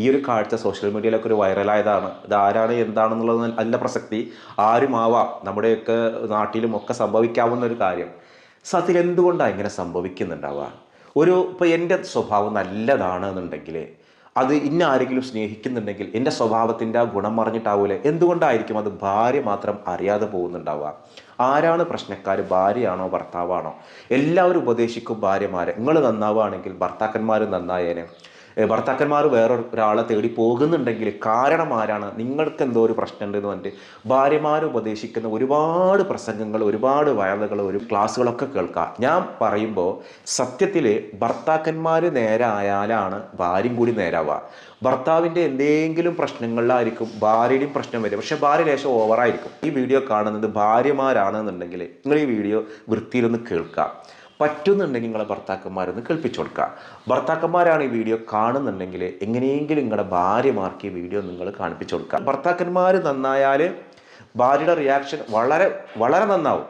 ഈ ഒരു കാഴ്ച സോഷ്യൽ മീഡിയയിലൊക്കെ ഒരു വൈറലായതാണ്. ഇത് ആരാണ് എന്താണെന്നുള്ളത് അല്ല പ്രസക്തി, ആരും ആവാം, നമ്മുടെയൊക്കെ നാട്ടിലും ഒക്കെ സംഭവിക്കാവുന്ന ഒരു കാര്യം. സത്യത്തിൽ എന്തുകൊണ്ടാണ് ഇങ്ങനെ സംഭവിക്കുന്നുണ്ടാവുക? ഇപ്പോൾ എൻ്റെ സ്വഭാവം നല്ലതാണ് എന്നുണ്ടെങ്കിൽ, അത് ഇന്ന ആരെങ്കിലും സ്നേഹിക്കുന്നുണ്ടെങ്കിൽ എൻ്റെ സ്വഭാവത്തിൻ്റെ ആ ഗുണം പറഞ്ഞിട്ടാവൂലേ? എന്തുകൊണ്ടായിരിക്കും അത് ഭാര്യ മാത്രം അറിയാതെ പോകുന്നുണ്ടാവുക? ആരാണ് പ്രശ്നക്കാർ, ഭാര്യയാണോ ഭർത്താവാണോ? എല്ലാവരും ഉപദേശിക്കും ഭാര്യമാരെ, നിങ്ങൾ നന്നാവുകയാണെങ്കിൽ ഭർത്താക്കന്മാർ നന്നായേനെ. ഭർത്താക്കന്മാർ വേറൊരാളെ തേടി പോകുന്നുണ്ടെങ്കിൽ കാരണം ആരാണ്? നിങ്ങൾക്ക് എന്തോ ഒരു പ്രശ്നമുണ്ടെന്ന് പറഞ്ഞിട്ട് ഭാര്യമാർ ഉപദേശിക്കുന്ന ഒരുപാട് പ്രസംഗങ്ങൾ, ഒരുപാട് വയലുകൾ, ഒരു ക്ലാസ്സുകളൊക്കെ കേൾക്കാം. ഞാൻ പറയുമ്പോൾ സത്യത്തിൽ ഭർത്താക്കന്മാർ നേരെ ആയാലാണ് ഭാര്യയും കൂടി നേരാവുക. ഭർത്താവിൻ്റെ എന്തെങ്കിലും പ്രശ്നങ്ങളിലായിരിക്കും ഭാര്യയുടെയും പ്രശ്നം വരും, പക്ഷെ ഭാര്യ ലേശം ഓവറായിരിക്കും. ഈ വീഡിയോ കാണുന്നത് ഭാര്യമാരാണെന്നുണ്ടെങ്കിൽ നിങ്ങൾ ഈ വീഡിയോ വൃത്തിയിലൊന്ന് കേൾക്കാം. പറ്റുന്നുണ്ടെങ്കിൽ നിങ്ങളെ ഭർത്താക്കന്മാരൊന്ന് കേൾപ്പിച്ചു കൊടുക്കുക. ഭർത്താക്കന്മാരാണ് ഈ വീഡിയോ കാണുന്നുണ്ടെങ്കിൽ എങ്ങനെയെങ്കിലും നിങ്ങളുടെ ഭാര്യമാർക്ക് ഈ വീഡിയോ നിങ്ങൾ കാണിപ്പിച്ചു കൊടുക്കുക. ഭർത്താക്കന്മാർ നന്നായാൽ ഭാര്യയുടെ റിയാക്ഷൻ വളരെ വളരെ നന്നാവും.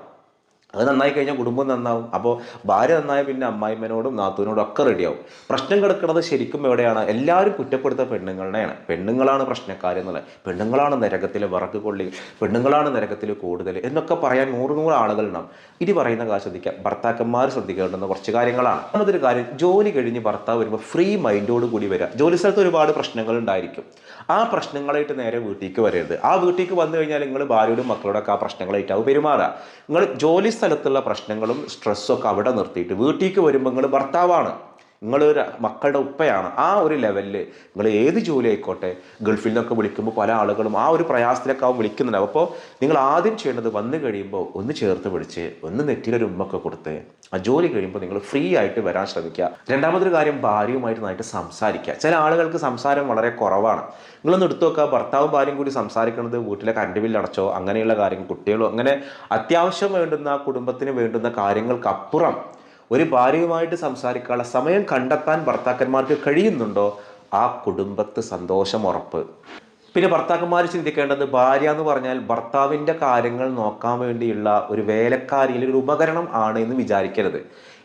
അത് നന്നായി കഴിഞ്ഞാൽ കുടുംബം നന്നാവും. അപ്പോൾ ഭാര്യ നന്നായ പിന്നെ അമ്മായിമ്മനോടും നാത്തൂനോടും ഒക്കെ റെഡിയാവും. പ്രശ്നം കിടക്കുന്നത് ശരിക്കും എവിടെയാണ്? എല്ലാവരും കുറ്റപ്പെടുത്ത പെണ്ണുങ്ങളുടെയാണ്. പെണ്ണുങ്ങളാണ് പ്രശ്നക്കാരെന്നുള്ളത്, പെണ്ണുങ്ങളാണ് നരകത്തിലെ വിറക് കൊള്ളി, പെണ്ണുങ്ങളാണ് നരകത്തിൽ കൂടുതൽ എന്നൊക്കെ പറയാൻ 100 ആളുകളുണ്ടാവും. ഇനി പറയുന്ന കാര്യം ശ്രദ്ധിക്കുക, ഭർത്താക്കന്മാർ ശ്രദ്ധിക്കേണ്ടുന്ന കുറച്ച് കാര്യങ്ങളാണ്. ഒന്നാമതൊരു കാര്യം, ജോലി കഴിഞ്ഞ് ഭർത്താവ് വരുമ്പോൾ ഫ്രീ മൈൻഡോട് കൂടി വരിക. ജോലി സ്ഥലത്ത് ഒരുപാട് പ്രശ്നങ്ങൾ ഉണ്ടായിരിക്കും. ആ പ്രശ്നങ്ങളായിട്ട് നേരെ വീട്ടിലേക്ക് വരരുത്. ആ വീട്ടിലേക്ക് വന്നു കഴിഞ്ഞാൽ നിങ്ങൾ ഭാര്യയോടും മക്കളോടൊക്കെ ആ പ്രശ്നങ്ങളായിട്ടാവും പെരുമാറുക. നിങ്ങൾ ജോലി സ്ഥലത്തുള്ള പ്രശ്നങ്ങളും സ്ട്രെസ്സും ഒക്കെ അവിടെ നിർത്തിയിട്ട് വീട്ടിലേക്ക് വരുമ്പോൾ നിങ്ങൾ ഭർത്താവാണ്, നിങ്ങളൊരു മക്കളുടെ ഉപ്പയാണ്. ആ ഒരു ലെവലിൽ നിങ്ങൾ ഏത് ജോലി ആയിക്കോട്ടെ, ഗൾഫിൽ നിന്നൊക്കെ വിളിക്കുമ്പോൾ പല ആളുകളും ആ ഒരു പ്രയാസത്തിലൊക്കെ ആവും വിളിക്കുന്നുണ്ടാവും. അപ്പോൾ നിങ്ങൾ ആദ്യം ചെയ്യേണ്ടത് വന്നു കഴിയുമ്പോൾ ഒന്ന് ചേർത്ത് പിടിച്ച് ഒന്ന് നെറ്റിലൊരു ഉമ്മൊക്കെ കൊടുത്ത് ആ ജോലി കഴിയുമ്പോൾ നിങ്ങൾ ഫ്രീ ആയിട്ട് വരാൻ ശ്രമിക്കുക. രണ്ടാമതൊരു കാര്യം, ഭാര്യയുമായിട്ട് നന്നായിട്ട് സംസാരിക്കുക. ചില ആളുകൾക്ക് സംസാരം വളരെ കുറവാണ്. നിങ്ങളൊന്ന് എടുത്തു നോക്കുക, ഭർത്താവും ഭാര്യയും കൂടി സംസാരിക്കുന്നത് വീട്ടിലെ കറണ്ട് ബില്ല് അടച്ചോ അങ്ങനെയുള്ള കാര്യങ്ങൾ, കുട്ടികളോ, അങ്ങനെ അത്യാവശ്യം വേണ്ടുന്ന കുടുംബത്തിന് വേണ്ടുന്ന കാര്യങ്ങൾക്കപ്പുറം ഒരു ഭാര്യയുമായിട്ട് സംസാരിക്കാനുള്ള സമയം കണ്ടെത്താൻ ഭർത്താക്കന്മാർക്ക് കഴിയുന്നുണ്ടോ, ആ കുടുംബത്ത് സന്തോഷം ഉറപ്പ്. പിന്നെ ഭർത്താക്കന്മാർ ചിന്തിക്കേണ്ടത്, ഭാര്യ എന്ന് പറഞ്ഞാൽ ഭർത്താവിൻ്റെ കാര്യങ്ങൾ നോക്കാൻ വേണ്ടിയുള്ള ഒരു വേലക്കാരിയിൽ ഒരു ഉപകരണം ആണ് എന്ന് വിചാരിക്കരുത്.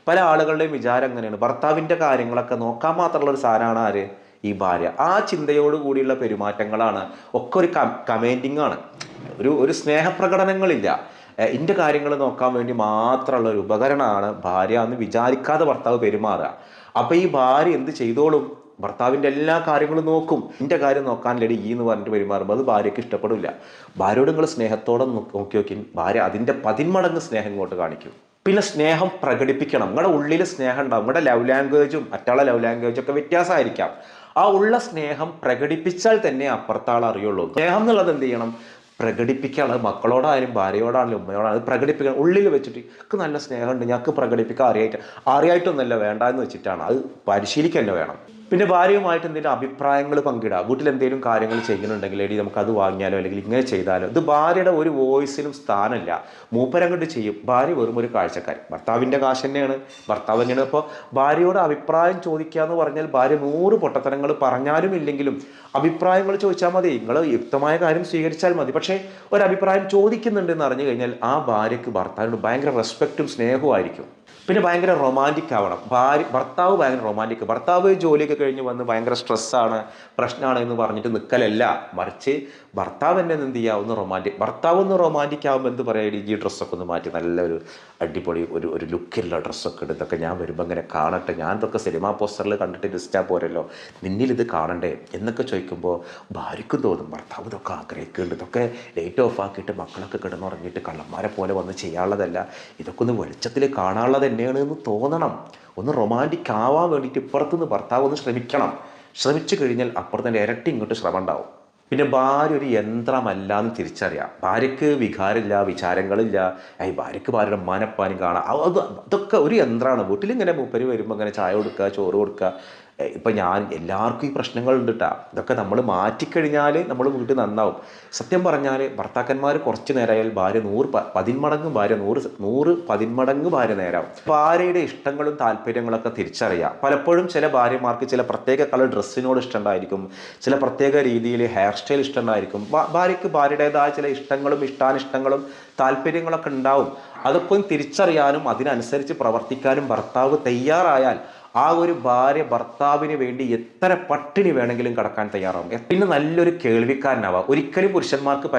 പല ആളുകളുടെയും വിചാരം അങ്ങനെയാണ്, ഭർത്താവിൻ്റെ കാര്യങ്ങളൊക്കെ നോക്കാൻ മാത്രമുള്ള ഒരു സാധനമാണ് ആര്? ഈ ഭാര്യ. ആ ചിന്തയോട് കൂടിയുള്ള പെരുമാറ്റങ്ങളാണ് ഒക്കെ ഒരു കമേൻറ്റിംഗ് ആണ്, ഒരു സ്നേഹപ്രകടനങ്ങളില്ല. എൻ്റെ കാര്യങ്ങൾ നോക്കാൻ വേണ്ടി മാത്രമുള്ള ഒരു ഉപകരണമാണ് ഭാര്യ എന്ന് വിചാരിക്കാതെ ഭർത്താവ് പെരുമാറുക. അപ്പോൾ ഈ ഭാര്യ എന്ത് ചെയ്തോളും? ഭർത്താവിൻ്റെ എല്ലാ കാര്യങ്ങളും നോക്കും. എൻ്റെ കാര്യം നോക്കാൻ ലടി ഈ എന്ന് പറഞ്ഞിട്ട് പെരുമാറുമ്പോൾ അത് ഭാര്യയ്ക്ക് ഇഷ്ടപ്പെടില്ല. ഭാര്യയോട് നിങ്ങൾ സ്നേഹത്തോടെ നോക്കി നോക്കി, ഭാര്യ അതിൻ്റെ 10 മടങ്ങ് സ്നേഹം ഇങ്ങോട്ട് കാണിക്കും. പിന്നെ സ്നേഹം പ്രകടിപ്പിക്കണം. നിങ്ങളുടെ ഉള്ളിൽ സ്നേഹം ഉണ്ടാവും. നിങ്ങളുടെ ലവ് ലാംഗ്വേജും മറ്റുള്ള ലവ് ലാംഗ്വേജും ഒക്കെ വ്യത്യാസമായിരിക്കാം. ആ ഉള്ള സ്നേഹം പ്രകടിപ്പിച്ചാൽ തന്നെ അപ്പുറത്താൾ അറിയുള്ളൂ. സ്നേഹം എന്നുള്ളത് എന്ത് ചെയ്യണം? പ്രകടിപ്പിക്കുകയാണ്. മക്കളോടായാലും ഭാര്യയോടാണെങ്കിലും ഉമ്മയോടാണ് പ്രകടിപ്പിക്കണം. ഉള്ളിൽ വെച്ചിട്ട് എനിക്ക് നല്ല സ്നേഹമുണ്ട്, ഞങ്ങൾക്ക് പ്രകടിപ്പിക്കാൻ അറിയായിട്ടൊന്നുമല്ല, വേണ്ട എന്ന് വെച്ചിട്ടാണ്. അത് പരിശീലിക്കുക തന്നെ വേണം. പിന്നെ ഭാര്യയുമായിട്ട് എന്തെങ്കിലും അഭിപ്രായങ്ങൾ പങ്കിടുക. വീട്ടിൽ എന്തെങ്കിലും കാര്യങ്ങൾ ചെയ്യുന്നുണ്ടെങ്കിൽ എടി നമുക്ക് അത് വാങ്ങിയാലോ അല്ലെങ്കിൽ ഇങ്ങനെ ചെയ്താലോ. ഇത് ഭാര്യയുടെ ഒരു വോയിസിനും സ്ഥാനമില്ല. മൂപ്പരങ്ങോട്ട് ചെയ്യും. ഭാര്യ വെറും ഒരു കാഴ്ചക്കാരൻ. ഭർത്താവിൻ്റെ കാശ് തന്നെയാണ്, ഭർത്താവ് തന്നെയാണ്. അപ്പോൾ ഭാര്യയോട് അഭിപ്രായം ചോദിക്കുക എന്ന് പറഞ്ഞാൽ ഭാര്യ 100 പൊട്ടത്തരങ്ങൾ പറഞ്ഞാലും ഇല്ലെങ്കിലും അഭിപ്രായങ്ങൾ ചോദിച്ചാൽ മതി. നിങ്ങൾ യുക്തമായ കാര്യം സ്വീകരിച്ചാൽ മതി. പക്ഷേ ഒരഭിപ്രായം ചോദിക്കുന്നുണ്ടെന്ന് അറിഞ്ഞു കഴിഞ്ഞാൽ ആ ഭാര്യയ്ക്ക് ഭർത്താവിനോട് ഭയങ്കര റെസ്പെക്റ്റും സ്നേഹവും ആയിരിക്കും. പിന്നെ ഭയങ്കര റൊമാൻറ്റിക് ആവണം. ഭർത്താവ് ഭയങ്കര റൊമാൻറ്റിക്. ഭർത്താവ് ജോലിയൊക്കെ കഴിഞ്ഞ് വന്ന് ഭയങ്കര സ്ട്രെസ്സാണ്, പ്രശ്നമാണ് എന്ന് പറഞ്ഞിട്ട് നിൽക്കലല്ല, മറിച്ച് ഭർത്താവ് എന്നെ എന്ത് ചെയ്യുക, ഒന്ന് റൊമാൻറ്റിക്. ഭർത്താവ് ഒന്ന് റൊമാൻറ്റിക് ആകുമ്പോൾ എന്ത് പറയുക, ഈ ഡ്രസ്സൊക്കെ ഒന്ന് മാറ്റി നല്ലൊരു അടിപൊളി ഒരു ലുക്കിലുള്ള ഡ്രസ്സൊക്കെ എടുത്തൊക്കെ ഞാൻ വരുമ്പോൾ അങ്ങനെ കാണട്ടെ, ഞാൻ ഇതൊക്കെ സിനിമാ പോസ്റ്ററിൽ കണ്ടിട്ട് ഇഷ്ടാ പോരല്ലോ, നിന്നിലിത് കാണണ്ടേ എന്നൊക്കെ ചോദിക്കുമ്പോൾ ഭാര്യയ്ക്കും തോന്നും ഭർത്താവ് ഇതൊക്കെ ആഗ്രഹിക്കുന്നുണ്ട്, ഇതൊക്കെ ലൈറ്റ് ഓഫ് ആക്കിയിട്ട് മക്കളൊക്കെ കിടന്നുറങ്ങിയിട്ട് കള്ളന്മാരെ പോലെ വന്ന് ചെയ്യാനുള്ളതല്ല, ഇതൊക്കെ ഒന്ന് വെളിച്ചത്തിൽ കാണാനുള്ളത് തന്നെയാണ് എന്ന് തോന്നണം. ഒന്ന് റൊമാൻറ്റിക് ആവാൻ വേണ്ടിയിട്ട് ഇപ്പുറത്തുനിന്ന് ഭർത്താവ് ഒന്ന് ശ്രമിക്കണം. ശ്രമിച്ചു കഴിഞ്ഞാൽ അപ്പുറത്തിൻ്റെ ഇരട്ടി ഇങ്ങോട്ട് ശ്രമം ഉണ്ടാവും. പിന്നെ ഭാര്യ ഒരു യന്ത്രമല്ല എന്ന് തിരിച്ചറിയാം. ഭാര്യയ്ക്ക് വികാരമില്ല, വിചാരങ്ങളില്ല. ഭാര്യയ്ക്ക് ഭാര്യയുടെ മനപ്പാനും കാണാം. അതൊക്കെ ഒരു യന്ത്രമാണ്. വീട്ടിലിങ്ങനെ മൂപ്പര് വരുമ്പോൾ ഇങ്ങനെ ചായ കൊടുക്കുക, ചോറ് കൊടുക്കുക. ഇപ്പം എല്ലാവർക്കും ഈ പ്രശ്നങ്ങളുണ്ട് കേട്ടോ. ഇതൊക്കെ നമ്മൾ മാറ്റിക്കഴിഞ്ഞാൽ നമ്മൾ വീട്ടിൽ നന്നാവും. സത്യം പറഞ്ഞാൽ ഭർത്താക്കന്മാർ കുറച്ച് നേരമായാൽ ഭാര്യ 100 മടങ്ങ് ഭാര്യ 100 മടങ്ങ് ഭാര്യ നേരാവും. ഭാര്യയുടെ ഇഷ്ടങ്ങളും താല്പര്യങ്ങളൊക്കെ തിരിച്ചറിയാം. പലപ്പോഴും ചില ഭാര്യമാർക്ക് ചില പ്രത്യേക കളർ ഡ്രസ്സിനോട് ഇഷ്ടമുണ്ടായിരിക്കും, ചില പ്രത്യേക രീതിയിൽ ഹെയർ സ്റ്റൈൽ ഇഷ്ടമുണ്ടായിരിക്കും. ഭാര്യയ്ക്ക് ഭാര്യയുടേതായ ചില ഇഷ്ടങ്ങളും ഇഷ്ടാനിഷ്ടങ്ങളും താല്പര്യങ്ങളൊക്കെ ഉണ്ടാവും. അതൊക്കെ തിരിച്ചറിയാനും അതിനനുസരിച്ച് പ്രവർത്തിക്കാനും ഭർത്താവ് തയ്യാറായാൽ ആ ഒരു ഭാര്യ ഭർത്താവിന് വേണ്ടി എത്ര പട്ടിണി വേണമെങ്കിലും കടക്കാൻ തയ്യാറാവും. പിന്നെ നല്ലൊരു കേൾവിക്കാരനാവാം. ഒരിക്കലും പുരുഷന്മാർക്ക്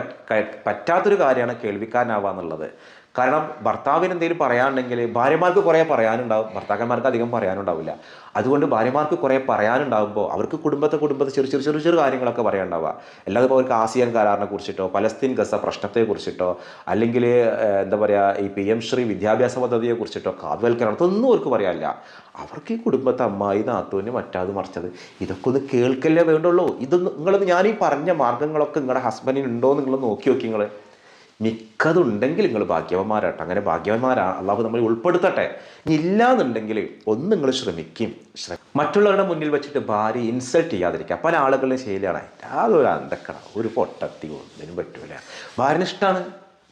പറ്റാത്തൊരു കാര്യമാണ് കേൾവിക്കാരനാവുക എന്നുള്ളത്. കാരണം ഭർത്താവിന് എന്തെങ്കിലും പറയാനുണ്ടെങ്കിൽ ഭാര്യമാർക്ക് കുറേ പറയാനുണ്ടാവും, ഭർത്താക്കന്മാർക്ക് അധികം പറയാനുണ്ടാവില്ല. അതുകൊണ്ട് ഭാര്യമാർക്ക് കുറേ പറയാനുണ്ടാകുമ്പോൾ അവർക്ക് കുടുംബത്തെ ചെറു ചെറു ചെറു ചെറു കാര്യങ്ങളൊക്കെ പറയാനുണ്ടാവുക. അല്ലാതെ ഇപ്പോൾ അവർക്ക് ആസിയാൻ കരാറിനെ കുറിച്ചിട്ടോ പലസ്തീൻ ഗസ പ്രശ്നത്തെക്കുറിച്ചിട്ടോ അല്ലെങ്കിൽ എന്താ പറയുക ഈ PM ശ്രീ വിദ്യാഭ്യാസ പദ്ധതിയെ കുറിച്ചിട്ടോ കാവൽക്കരണം അതൊന്നും അവർക്ക് പറയാനില്ല. അവർക്ക് ഈ കുടുംബത്തെ അമ്മായി നാത്തൂന് മറ്റാത് മറിച്ചത് ഇതൊക്കെ ഒന്ന് കേൾക്കല്ലേ വേണ്ടുള്ളൂ. ഇതൊന്നും ഞാനീ പറഞ്ഞ മാർഗ്ഗങ്ങളൊക്കെ നിങ്ങളുടെ ഹസ്ബൻഡിന് ഉണ്ടോ എന്ന് നിങ്ങൾ നോക്കി നോക്കി. നിങ്ങൾ മിക്കതുണ്ടെങ്കിൽ നിങ്ങൾ ഭാഗ്യവന്മാരാട്ടോ. അങ്ങനെ ഭാഗ്യവന്മാരാണ്, അള്ളാഹു നമ്മൾ ഉൾപ്പെടുത്തട്ടെ. ഇല്ലാന്നുണ്ടെങ്കിൽ ഒന്ന് നിങ്ങൾ ശ്രമിക്കും. മറ്റുള്ളവരുടെ മുന്നിൽ വെച്ചിട്ട് ഭാര്യ ഇൻസൾട്ട് ചെയ്യാതിരിക്കുക. പല ആളുകളുടെ ശൈലിയാണ് അതൊരു അന്തക്കട ഒരു പൊട്ടത്തി ഒന്നിനും പറ്റൂല. ഭാര്യന് ഇഷ്ടമാണ്,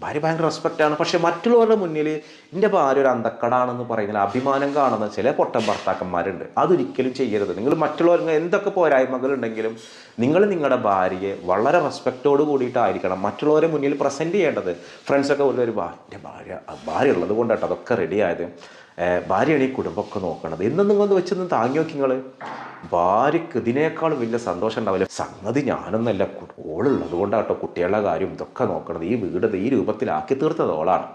ഭാര്യ ഭയങ്കര റെസ്പെക്റ്റാണ്. പക്ഷെ മറ്റുള്ളവരുടെ മുന്നിൽ എൻ്റെ ഭാര്യ ഒരു അന്തക്കടാണെന്ന് പറയുന്നതിൽ അഭിമാനം കാണുന്ന ചില പൊട്ടൻ ഭർത്താക്കന്മാരുണ്ട്. അതൊരിക്കലും ചെയ്യരുത്. നിങ്ങൾ മറ്റുള്ളവർ എന്തൊക്കെ പോരായ്മകളുണ്ടെങ്കിലും നിങ്ങൾ നിങ്ങളുടെ ഭാര്യയെ വളരെ റെസ്പെക്റ്റോട് കൂടിയിട്ടായിരിക്കണം മറ്റുള്ളവരെ മുന്നിൽ പ്രസൻറ്റ് ചെയ്യേണ്ടത്. ഫ്രണ്ട്സൊക്കെ ഒരു എൻ്റെ ഭാര്യ ഉള്ളത് കൊണ്ടാട്ടോ അതൊക്കെ റെഡിയായത്. ഭാര്യയാണ് ഈ കുടുംബമൊക്കെ നോക്കണത് എന്ന് നിങ്ങളൊന്ന് വെച്ചൊന്ന് താങ്ങി നോക്കി. നിങ്ങൾ ഭാര്യയ്ക്ക് ഇതിനേക്കാളും വലിയ സന്തോഷം ഉണ്ടാവില്ല. സംഗതി ഞാനൊന്നല്ല, ഓളുള്ളത് കൊണ്ടാട്ടോ കുട്ടികളുടെ കാര്യം ഇതൊക്കെ നോക്കണത്. ഈ വീട് ഈ രൂപത്തിലാക്കി തീർത്തത് ഓളാണ്.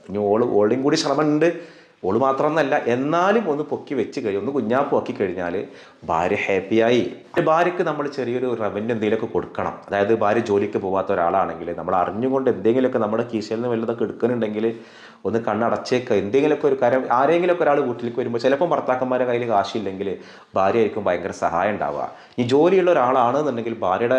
ഇനി ഓളും കൂടി ശ്രമമുണ്ട്. ഓള് മാത്രമൊന്നല്ല, എന്നാലും ഒന്ന് പൊക്കി വെച്ച് കഴിഞ്ഞാൽ ഒന്ന് കുഞ്ഞാപ്പൊക്കി കഴിഞ്ഞാൽ ഭാര്യ ഹാപ്പിയായി. ഭാര്യയ്ക്ക് നമ്മൾ ചെറിയൊരു റവന്യൂ എന്തെങ്കിലുമൊക്കെ കൊടുക്കണം. അതായത് ഭാര്യ ജോലിക്ക് പോകാത്ത ഒരാളാണെങ്കിൽ നമ്മൾ അറിഞ്ഞുകൊണ്ട് എന്തെങ്കിലുമൊക്കെ നമ്മുടെ കീശയിൽ നിന്ന് വല്ലതൊക്കെ എടുക്കുന്നുണ്ടെങ്കിൽ ഒന്ന് കണ്ണടച്ചേക്കുക. എന്തെങ്കിലുമൊക്കെ ഒരു കാര്യം ആരെങ്കിലുമൊക്കെ ഒരാൾ വീട്ടിലേക്ക് വരുമ്പോൾ ചിലപ്പോൾ ഭർത്താക്കന്മാരുടെ കയ്യിൽ കാശില്ലെങ്കിൽ ഭാര്യയായിരിക്കും ഭയങ്കര സഹായം ഉണ്ടാവുക. ഈ ജോലിയുള്ള ഒരാളാണെന്നുണ്ടെങ്കിൽ ഭാര്യയുടെ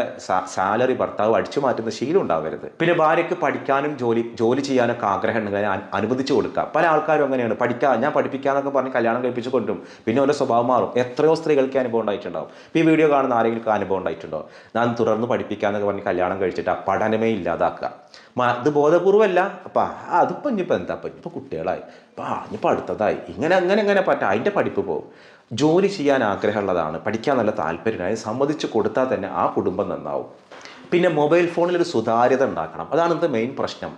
സാലറി ഭർത്താവ് അടിച്ചു മാറ്റുന്ന ശീലം ഉണ്ടാവരുത്. പിന്നെ ഭാര്യയ്ക്ക് പഠിക്കാനും ജോലി ചെയ്യാനൊക്കെ ആഗ്രഹം ഉണ്ടെങ്കിൽ അനുവദിച്ചു കൊടുക്കുക. പല ആൾക്കാരും അങ്ങനെയാണ്, ഞാൻ പഠിപ്പിക്കാന്നൊക്കെ പറഞ്ഞ് കല്യാണം കഴിപ്പിച്ച് കൊണ്ടും പിന്നെ ഓരോ സ്വഭാവം മാറും. എത്രയോ സ്ത്രീകൾക്ക് അനുഭവം ഉണ്ടായിട്ടുണ്ടാവും. ഈ വീഡിയോ കാണുന്ന ആരെങ്കിലും അനുഭവം ഉണ്ടായിട്ടുണ്ടോ? ഞാൻ തുടർന്ന് പഠിപ്പിക്കാന്നൊക്കെ പറഞ്ഞ് കല്യാണം കഴിച്ചിട്ട് ആ പഠനമേ ഇല്ലാതാക്കുക. ഇത് ബോധപൂർവമല്ല. അപ്പം അതിപ്പോൾ ഇനിയിപ്പോൾ എന്താ ഇപ്പോൾ കുട്ടികളായി ഇനിയിപ്പോൾ അടുത്തതായി ഇങ്ങനെ പറ്റാം. അതിൻ്റെ പഠിപ്പ് പോകും. ജോലി ചെയ്യാൻ ആഗ്രഹമുള്ളതാണ്, പഠിക്കാൻ നല്ല താല്പര്യമായി സമ്മതിച്ച് കൊടുത്താൽ തന്നെ ആ കുടുംബം നന്നാവും. പിന്നെ മൊബൈൽ ഫോണിലൊരു സുതാര്യത ഉണ്ടാക്കണം. അതാണ് ഇന്നത്തെ മെയിൻ പ്രശ്നം.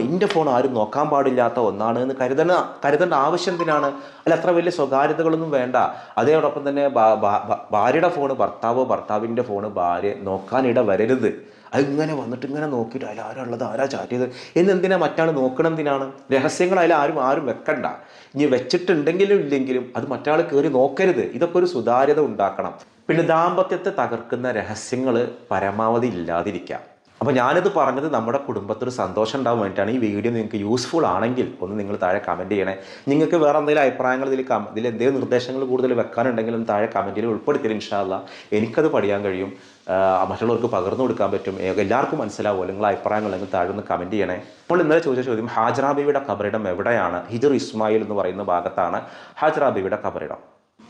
എൻ്റെ ഫോൺ ആരും നോക്കാൻ പാടില്ലാത്ത ഒന്നാണ് എന്ന് കരുതേണ്ട ആവശ്യം എന്തിനാണ്? അല്ല, അത്ര വലിയ സ്വകാര്യതകളൊന്നും വേണ്ട. അതോടൊപ്പം തന്നെ ഭാര്യയുടെ ഫോണ് ഭർത്താവിൻ്റെ ഫോണ് ഭാര്യ നോക്കാനിട വരരുത്. അതിങ്ങനെ വന്നിട്ട് ഇങ്ങനെ നോക്കിയിട്ട് അതിലാരുള്ളത് ആരാ ചാറ്റ് ചെയ്ത് എന്നെന്തിനാ മറ്റാൾ നോക്കണം? എന്തിനാണ്? രഹസ്യങ്ങൾ അതിൽ ആരും വെക്കണ്ട. ഇനി വെച്ചിട്ടുണ്ടെങ്കിലും ഇല്ലെങ്കിലും അത് മറ്റാൾ കയറി നോക്കരുത്. ഇതൊക്കെ ഒരു സുതാര്യത ഉണ്ടാക്കണം. പിന്നെ ദാമ്പത്യത്തെ തകർക്കുന്ന രഹസ്യങ്ങൾ പരമാവധി ഇല്ലാതിരിക്കുക. അപ്പോൾ ഞാനിത് പറഞ്ഞത് നമ്മുടെ കുടുംബത്തിൽ സന്തോഷം ഉണ്ടാകാൻ വേണ്ടിയിട്ടാണ്. ഈ വീഡിയോ നിങ്ങൾക്ക് യൂസ്ഫുൾ ആണെങ്കിൽ ഒന്ന് നിങ്ങൾ താഴെ കമൻറ്റ് ചെയ്യണേ. നിങ്ങൾക്ക് വേറെ എന്തെങ്കിലും അഭിപ്രായങ്ങൾ ഇതിൽ എന്തെങ്കിലും നിർദ്ദേശങ്ങൾ കൂടുതൽ വെക്കാനുണ്ടെങ്കിലും താഴെ കമൻറ്റിൽ ഉൾപ്പെടുത്തിയാൽ ഇൻഷാ അല്ലാഹ് എനിക്കത് പഠിക്കാൻ കഴിയും, മറ്റുള്ളവർക്ക് പകർന്നു കൊടുക്കാൻ പറ്റും, എല്ലാവർക്കും മനസ്സിലാവുമല്ലോ. നിങ്ങൾ അഭിപ്രായങ്ങൾ നിങ്ങൾ താഴെ ഒന്ന് കമൻറ്റ് ചെയ്യണേ. അപ്പോൾ ഇന്നലെ ചോദിച്ച ചോദ്യം, ഹാജറ ബീവിയുടെ ഖബറിടം എവിടെയാണ്? ഹിജർ ഇസ്മായിൽ എന്ന് പറയുന്ന ഭാഗത്താണ് ഹാജറ ബീവിയുടെ ഖബറിടം.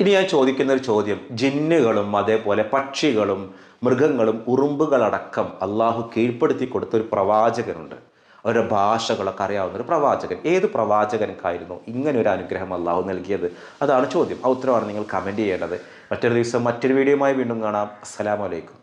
ഇനി ഞാൻ ചോദിക്കുന്ന ഒരു ചോദ്യം, ജിന്നുകളും അതേപോലെ പക്ഷികളും മൃഗങ്ങളും ഉറുമ്പുകളടക്കം അള്ളാഹു കീഴ്പ്പെടുത്തി കൊടുത്തൊരു പ്രവാചകനുണ്ട്. അവരുടെ ഭാഷകളൊക്കെ അറിയാവുന്ന ഒരു പ്രവാചകൻ. ഏത് പ്രവാചകനക്കായിരുന്നു ഇങ്ങനെ ഒരു അനുഗ്രഹം അള്ളാഹു നൽകിയത്? അതാണ് ചോദ്യം. ആ ഉത്തരവാണ് നിങ്ങൾ കമൻറ്റ് ചെയ്യേണ്ടത്. മറ്റൊരു ദിവസം മറ്റൊരു വീഡിയോയുമായി വീണ്ടും കാണാം. അസ്സലാമു അലൈക്കും.